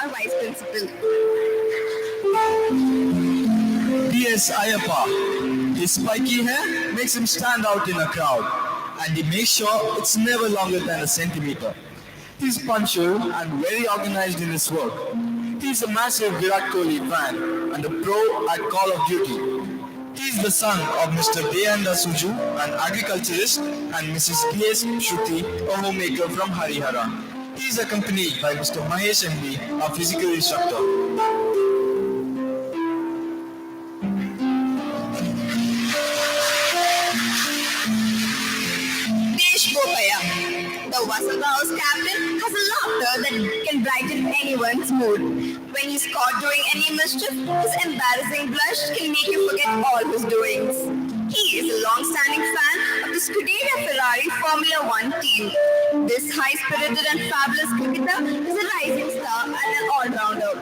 our Vice Principal. P.S. Ayappa. His spiky hair makes him stand out in a crowd, and he makes sure it's never longer than a centimeter. He's punctual and very organized in his work. He's a massive Virat Kohli fan and a pro at Call of Duty. He is the son of Mr. Deyanda Suju, an agriculturist, and Mrs. P.S. Shruti, a homemaker from Harihara. He is accompanied by Mr. Mahesh MD, a physical instructor. The Vasanta House captain has a laughter that can brighten anyone's mood. When he's caught doing any mischief, his embarrassing blush can make you forget all his doings. He is a long-standing fan of the Scuderia Ferrari Formula One team. This high-spirited and fabulous cricketer is a rising star and an all-rounder.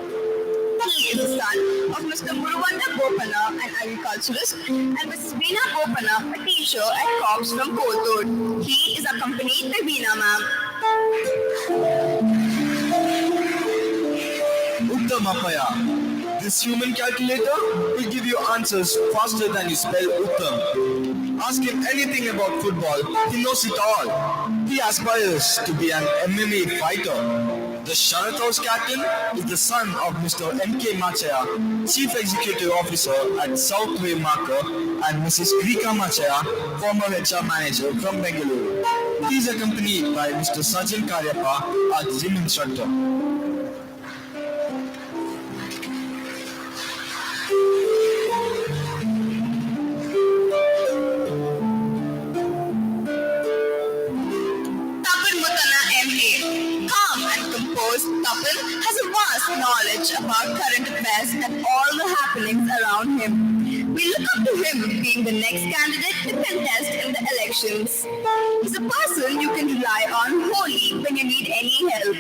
He is the son of Mr. Muruvanda Bopana, an agriculturist, and Mrs. Veena Bopana, a teacher at Coorg from Coorg. He is accompanied by Veena ma'am. Uttamapaya. This human calculator will give you answers faster than you spell Uttam. Ask him anything about football, he knows it all. He aspires to be an MMA fighter. The Sharat House captain is the son of Mr. M.K. Machaya, Chief Executive Officer at Southway Marker, and Mrs. Grika Machaya, former HR Manager from Bengaluru. He is accompanied by Mr. Sajjan Karyappa, our gym instructor. Tapan has a vast knowledge about current affairs and all the happenings around him. We look up to him being the next candidate to contest in the elections. He's a person you can rely on wholly when you need any help.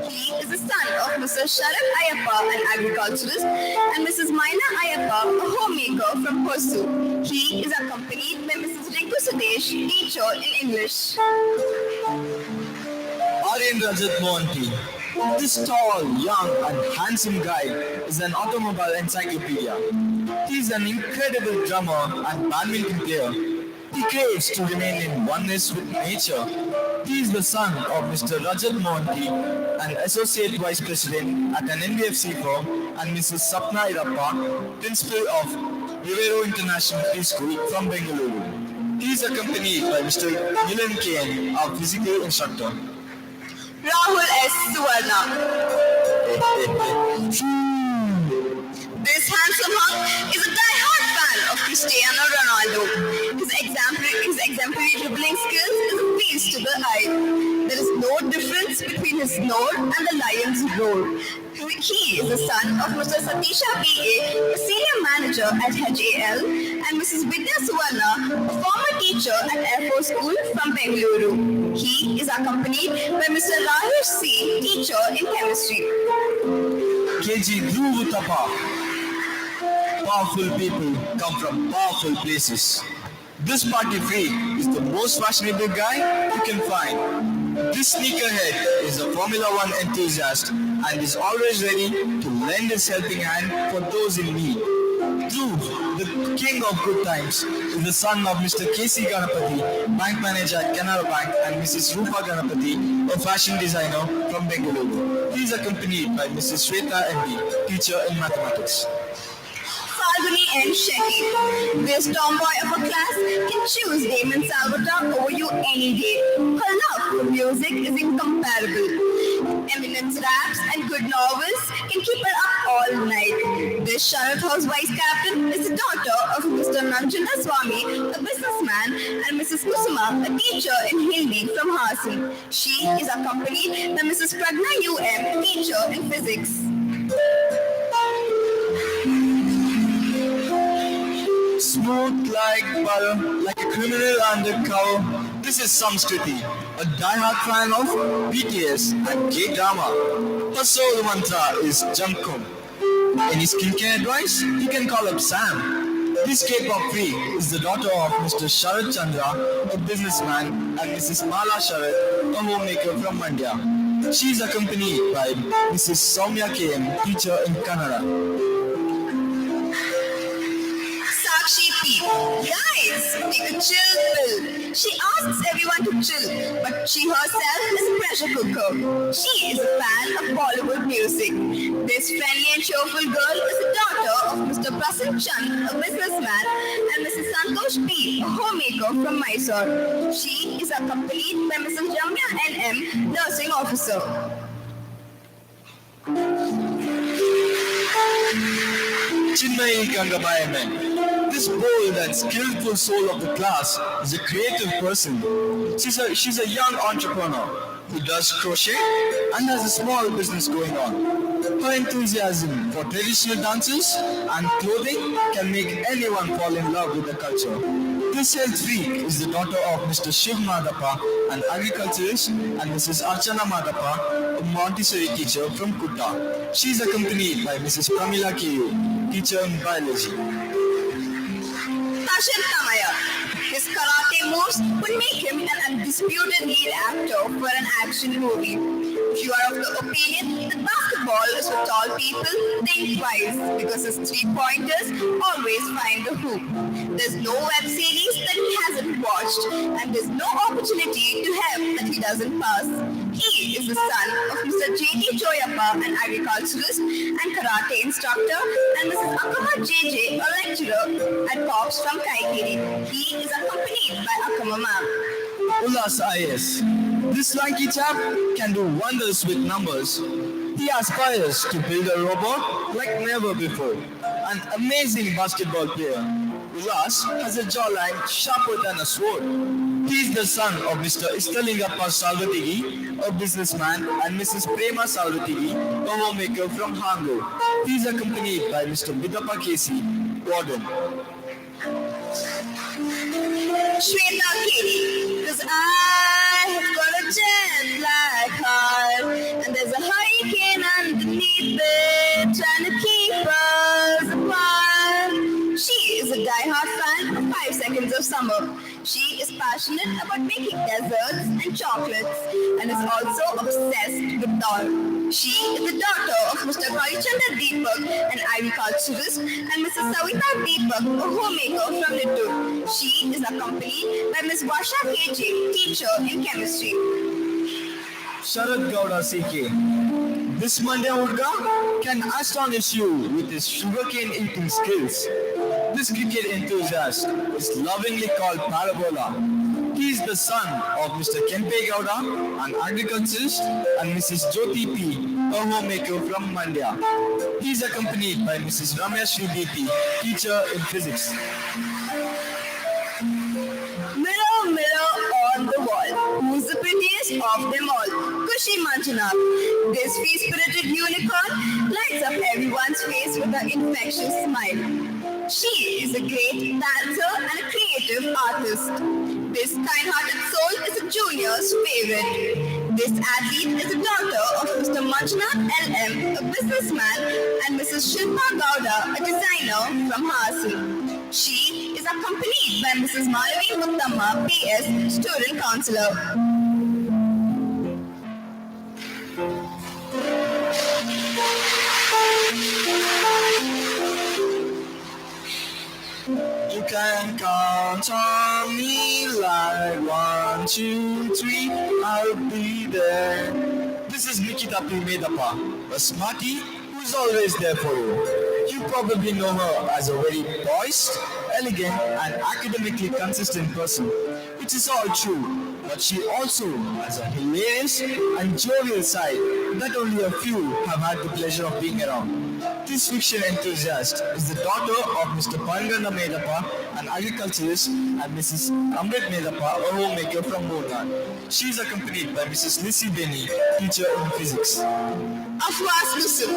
He is the son of Mr. Sharat Ayappa, an agriculturist, and Mrs. Maina Ayappa, a homemaker from Hosu. He is accompanied by Mrs. Rinku Sudesh, teacher in English. Aryan Rajat Mohanty. This tall, young and handsome guy is an automobile encyclopedia. He is an incredible drummer and badminton player. He craves to remain in oneness with nature. He is the son of Mr. Rajat Mohanty, an associate vice president at an NBFC firm, and Mrs. Sapna Irappa, principal of Rivero International Preschool from Bengaluru. He is accompanied by Mr. Milan K.N., our physical instructor. Rahul S. Suvarna. This handsome hunk is a die-hard fan of Cristiano Ronaldo. His exemplary dribbling skills is a feast to the eye. There is no difference between his snore and the lion's roar. He is the son of Mr. Satisha B.A., a senior manager at HAL, and Mrs. Vidya Suvarna, a former teacher at Air Force School from Bengaluru. He is accompanied by Mr. Rajesh C., teacher in chemistry. KG Dhruv Uttappa. Powerful people come from powerful places. This party freak is the most fashionable guy you can find. This sneakerhead is a Formula One enthusiast and is always ready to lend his helping hand for those in need. Dhruv, the king of good times, is the son of Mr. K.C. Ganapati, bank manager at Canara Bank, and Mrs. Rupa Ganapati, a fashion designer from Bengaluru. He is accompanied by Mrs. Shweta M.D., teacher in mathematics. Falguni N. Shetty. This tomboy of a class can choose Damon Salvatore over you any day. Her love for music is incomparable. Eminem's raps and good novels can keep her up all night. This Sharat House vice captain is the daughter of Mr. Nanjana Swami, a businessman, and Mrs. Kusuma, a teacher in Hindi from Hasan. She is accompanied by Mrs. Pragna U.M., teacher in physics. Smooth like butter, like a criminal undercover. This is Samskriti, a die-hard fan of BTS and K-drama. Her soul mantra is Jamkum. Any skincare advice? You can call up Sam. This K-pop freak is the daughter of Mr. Sharat Chandra, a businessman, and Mrs. Mala Sharat, a homemaker from Mandya. She is accompanied by Mrs. Soumya KM, teacher in Kannada. Sakshi P. Guys, take a chill pill. She asks everyone to chill, but she herself is a pressure cooker. She is a fan of Bollywood music. This friendly and cheerful girl is the daughter of Mr. Prasid Chand, a businessman, and Mrs. Santosh P, a homemaker from Mysore. She is accompanied by Mrs. Ramya N.M., nursing officer. Chinmayi Gangabayaman. This bold and skillful soul of the class is a creative person. She's a young entrepreneur who does crochet and has a small business going on. Her enthusiasm for traditional dances and clothing can make anyone fall in love with the culture. This health freak is the daughter of Mr. Shiv Madappa, an agriculturist, and Mrs. Archana Madappa, a Montessori teacher from Kutta. She is accompanied by Mrs. Pramila K.U., teacher in biology. Tashin Tamaya. His karate moves would make him an undisputed lead actor for an action movie. If you are of the opinion that basketball is for tall people, think twice because his three-pointers always find the hoop. There's no web series that he hasn't watched, and there's no opportunity to help that he doesn't pass. He is the son of Mr. J.T. Choyappa, an agriculturist and karate instructor, and Mrs. Akama J.J., a lecturer at Coorg from Kaikiri. He is accompanied by Akama ma'am. Ullas IS. This lanky chap can do wonders with numbers. He aspires to build a robot like never before. An amazing basketball player. Ullas has a jawline sharper than a sword. He is the son of Mr. Istalingappa Salvatigi, a businessman, and Mrs. Prema Salvatigi, a homemaker from Hango. He is accompanied by Mr. Bidappa Casey, warden. Shweta Katie, cause I have got a jet black heart, and there's a hurricane underneath it trying to keep us apart. She is a die-hard fan of 5 Seconds of Summer. She is passionate about making desserts and chocolates and is also obsessed with doll. She is the daughter of Mr. Karichanda Deepak, an agriculturist, and Mrs. Savita Deepak, a homemaker from Nittur. She is accompanied by Ms. Vasha KJ, teacher in chemistry. Sharad Gowda CK. This Monday Urga can astonish you with his sugarcane eating skills. This cricket enthusiast is lovingly called Parabola. He is the son of Mr. Kempe Gowda, an agriculturist, and Mrs. Jyoti P, a homemaker from Mandya. He is accompanied by Mrs. Ramya Shri DP, teacher in physics. Mirror, mirror on the wall, who's the prettiest of them all? Kushi Manjunath. This free-spirited unicorn lights up everyone's face with her infectious smile. She is a great dancer and a creative artist. This kind-hearted soul is a junior's favorite. This athlete is the daughter of Mr. Manjunath LM, a businessman, and Mrs. Shilpa Gowda, a designer from Hasil. She is accompanied by Mrs. Malavi Muttamma, PS, student counselor. You can count on me like 1, 2, 3, I'll be there. This is Nikita P. Medappa, a smarty who's always there for you. You probably know her as a very poised, elegant, and academically consistent person, which is all true. But she also has a hilarious and jovial side that only a few have had the pleasure of being around. This fiction enthusiast is the daughter of Mr. Pangana Medappa, an agriculturist, and Mrs. Amrit Medappa, a homemaker from Monan. She is accompanied by Mrs. Lissy Benny, teacher in physics. Afwas Nusuf.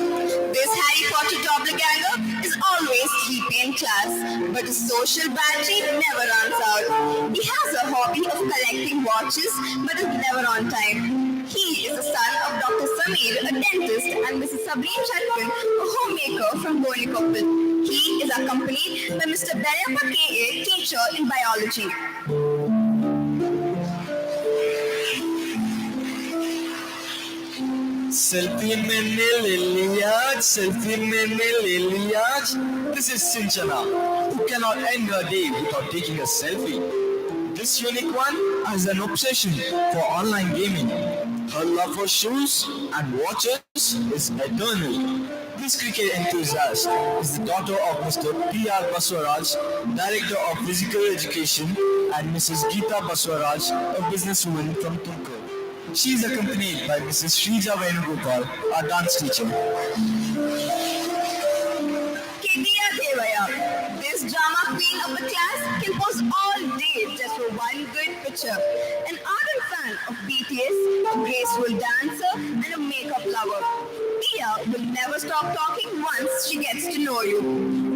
This Harry Potter doppelganger is always sleepy in class, but his social battery never runs out. He has a hobby of collecting watches, but is never on time. He is the son of Dr. Samir, a dentist, and Mrs. Sabreen Chatwin, a homemaker from Gonikoppal. He is accompanied by Mr. Beryappa K.A., teacher in biology. Selfie में ले लिया, selfie में ले लिया. This is Sinchana, who cannot end her day without taking a selfie. This unique one has an obsession for online gaming. Her love for shoes and watches is eternal. This cricket enthusiast is the daughter of Mr. P.R. Baswaraj, Director of Physical Education, and Mrs. Geeta Baswaraj, a businesswoman from Coorg. She is accompanied by Mrs. Shrija Gonikoppal, our dance teacher. Kedia Devaya, this drama queen of the class, can pose all day just for one good picture. An ardent fan of BTS, a graceful dancer, and a makeup lover. Tia will never stop talking once she gets to know you.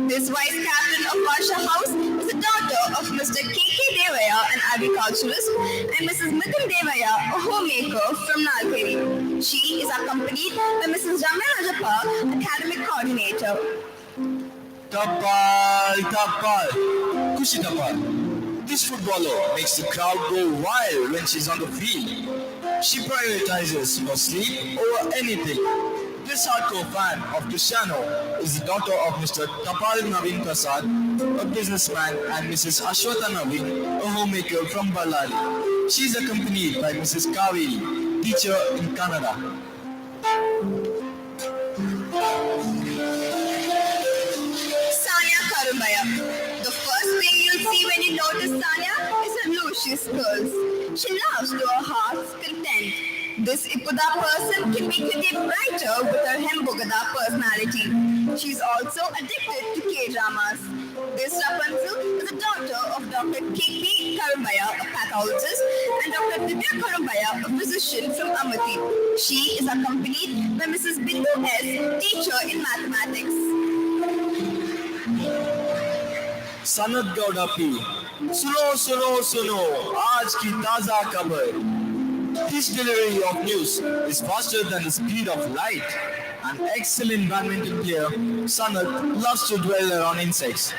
This vice captain of Varsha House is the daughter of Mr. K.K. Devaya, an agriculturist, and Mrs. Mithun Devaya, a homemaker from Nalperi. She is accompanied by Mrs. Ramya Rajappa, academic coordinator. Tapal, Kushi Tapal. This footballer makes the crowd go wild when she's on the field. She prioritizes her sleep over anything. This hardcore fan of Cristiano is the daughter of Mr. Tapal Naveen Prasad, a businessman, and Mrs. Ashwata Naveen, a homemaker from Ballari. She is accompanied by Mrs. Kaveri, teacher in Canada. Sanya Karumbaya. The first thing you'll see when you notice Sanya is her luscious curls. She loves to her heart's content. This Ikuda person can make your day brighter with her Hembugada personality. She's also addicted to K-dramas. This Rapunzel is the daughter of Dr. K.P. Karumbaya, a pathologist, and Dr. Divya Karumbaya, a physician from Amati. She is accompanied by Mrs. Bindu S., teacher in mathematics. Sanat Gowda P. Suno, aaj ki taza khabar. His delivery of news is faster than the speed of light. An excellent badminton player, Sanat loves to dwell around insects.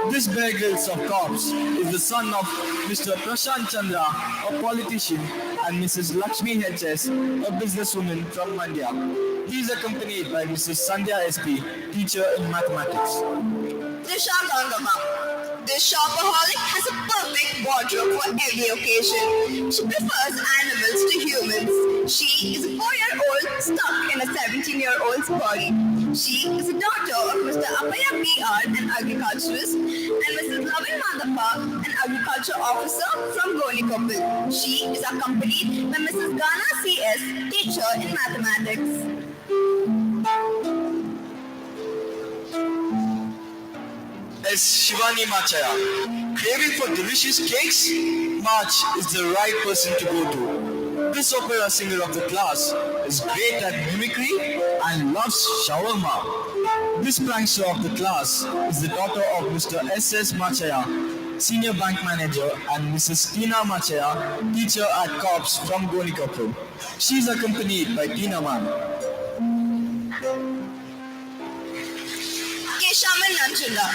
This Bear Grylls of Cops is the son of Mr. Prashant Chandra, a politician, and Mrs. Lakshmi HS, a businesswoman from Mandya. He is accompanied by Mrs. Sandhya SP, teacher in mathematics. Trisha Gangama. This shopaholic has a perfect wardrobe for every occasion. She prefers animals to humans. She is a 4-year-old stuck in a 17-year-old's body. She is the daughter of Mr. Apaya PR, an agriculturist, and Mrs. Lavin Madappa, an agriculture officer from Gonikoppal. She is accompanied by Mrs. Gana CS, teacher in mathematics. As Shivani Machaya. Craving for delicious cakes? March is the right person to go to. This opera singer of the class is great at mimicry and loves shawarma. This prankster of the class is the daughter of Mr. S.S. Machaya, senior bank manager, and Mrs. Tina Machaya, teacher at Cops from Gonikoppal. She is accompanied by Tina Man. Keshaman Nanchunda.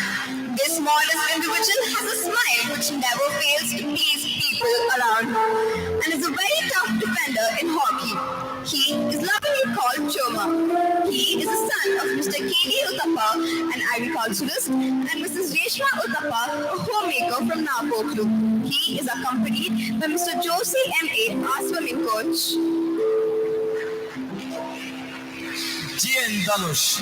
This modest individual has a smile which never fails to please people around and is a very tough defender in hockey. He is lovingly called Choma. He is the son of Mr. K.D. Uttappa, an agriculturist, and Mrs. Reshma Uttappa, a homemaker from Napoklu. He is accompanied by Mr. Josie M.A., our swimming coach. G.N. Dhanush.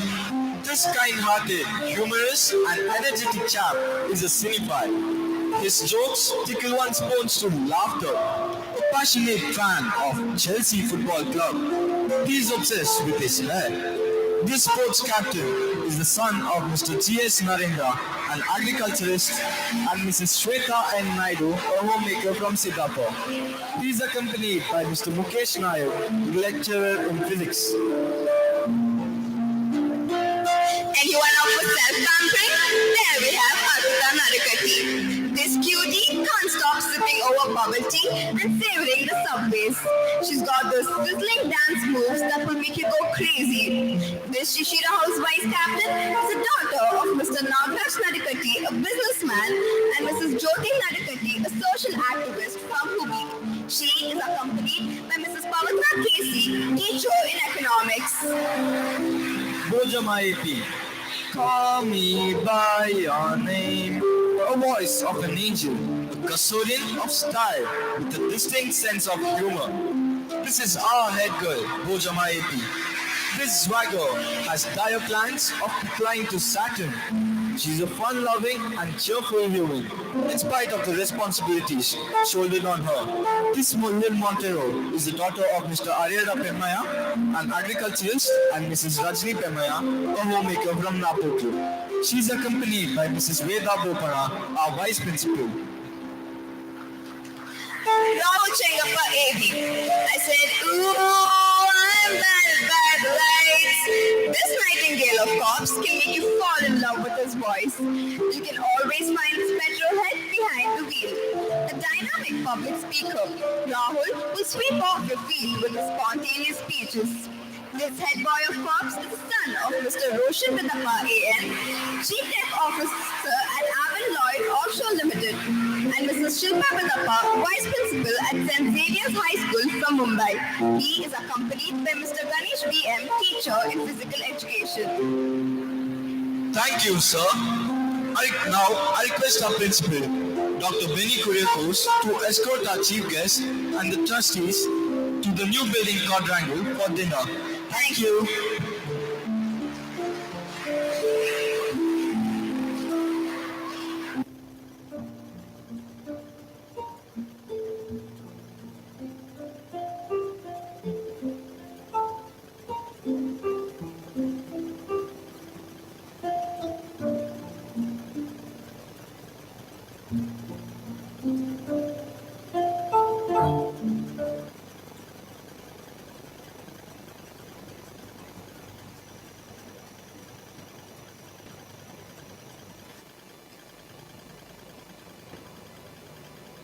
This kind-hearted, humorous, and energetic chap is a cinephile. His jokes tickle one's bones to laughter. A passionate fan of Chelsea Football Club, he is obsessed with his hair. This sports captain is the son of Mr. G.S. Narendra, an agriculturist, and Mrs. Shweta N. Naidu, a homemaker from Singapore. He is accompanied by Mr. Mukesh Nair, lecturer in physics. Anyone out for self-pampering? There we have Arpita Nadikati. This cutie can't stop sipping over bubble tea and savoring the subways. She's got those sizzling dance moves that will make you go crazy. This Shishira House vice captain is the daughter of Mr. Nagraj Nadikati, a businessman, and Mrs. Jyoti Nadikati, a social activist from Hubi. She is accompanied by Mrs. Pavitra Casey, teacher in economics. comics. Bojama AP. Call me by your name. A voice of an angel, a custodian of style, with a distinct sense of humor. This is our head girl, Bojama AP. This swagger has dire plans of flying to Saturn. She's a fun-loving and cheerful human, in spite of the responsibilities shouldered on her. This little Montero is the daughter of Mr. Ariela Pemaya, an agriculturist, and Mrs. Rajni Pemaya, a homemaker from Napotu. She's accompanied by Mrs. Veda Bopara, our vice principal. Rahul Chengappa AV. I said, ooh, I'm bad lights. This nightingale of cops can make you fall in love with his voice. You can always find this petrolhead behind the wheel. A dynamic public speaker, Rahul will sweep off your field with his spontaneous speeches. This head boy of cops is the son of Mr. Roshan Pratapa AN, Chief Tech Officer at Avon Lloyd Offshore Limited, and Mrs. Shilpa Pratapa, Vice Principal at St. Xavier's High School from Mumbai. He is accompanied by Mr. Ganesh BM, teacher in physical education. Thank you, sir. I request our principal, Dr. Benny Kuriakos, to escort our chief guest and the trustees to the new building quadrangle for dinner. Thank you.